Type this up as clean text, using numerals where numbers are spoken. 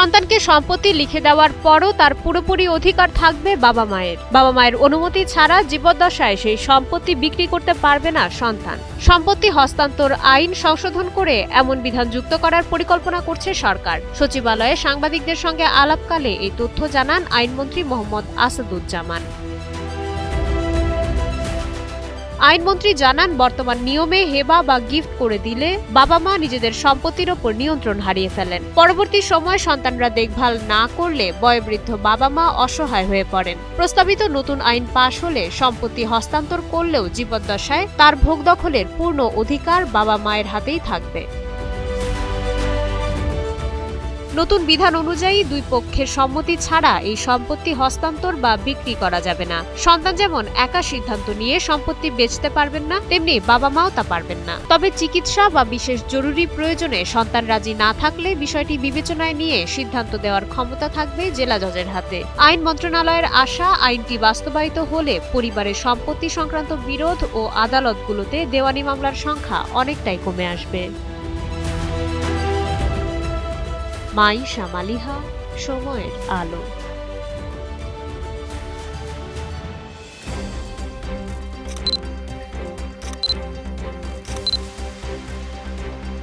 সন্তানকে সম্পত্তি লিখে দেওয়ার পরও তার পুরোপুরি অধিকার থাকবে বাবা মায়ের অনুমতি ছাড়া জীবদ্দশায় সেই সম্পত্তি বিক্রি করতে পারবে না সন্তান। সম্পত্তি হস্তান্তর আইন সংশোধন করে এমন বিধান যুক্ত করার পরিকল্পনা করছে সরকার। সচিবালয়ে সাংবাদিকদের সঙ্গে আলাপকালে এই তথ্য জানান আইনমন্ত্রী মোহাম্মদ আসাদুজ্জামান। আইনমন্ত্রী জানান, বর্তমান নিয়মে হেবা বা গিফট করে দিলে বাবা মা নিজেদের সম্পত্তির ওপর নিয়ন্ত্রণ হারিয়ে ফেলেন। পরবর্তী সময় সন্তানরা দেখভাল না করলে বয়োবৃদ্ধ বাবা মা অসহায় হয়ে পড়েন। প্রস্তাবিত নতুন আইন পাশ হলে সম্পত্তি হস্তান্তর করলেও জীবদ্দশায় তার ভোগ দখলের পূর্ণ অধিকার বাবা মায়ের হাতেই থাকবে। নতুন বিধান অনুযায়ী দুই পক্ষের সম্মতি ছাড়া এই সম্পত্তি হস্তান্তর বা বিক্রি করা যাবে না। সন্তান যেমন একা সিদ্ধান্ত নিয়ে সম্পত্তি বেচতে পারবেন না, তেমনি বাবা মাও তা পারবেন না। তবে চিকিৎসা বা বিশেষ জরুরি প্রয়োজনে সন্তান রাজি না থাকলে বিষয়টি বিবেচনায় নিয়ে সিদ্ধান্ত দেওয়ার ক্ষমতা থাকবে জেলা জজের হাতে। আইন মন্ত্রণালয়ের আশা, আইনটি বাস্তবায়িত হলে পরিবারের সম্পত্তি সংক্রান্ত বিরোধ ও আদালতগুলোতে দেওয়ানি মামলার সংখ্যা অনেকটাই কমে আসবে। মাইশা মালিহা, সময়ের আলো।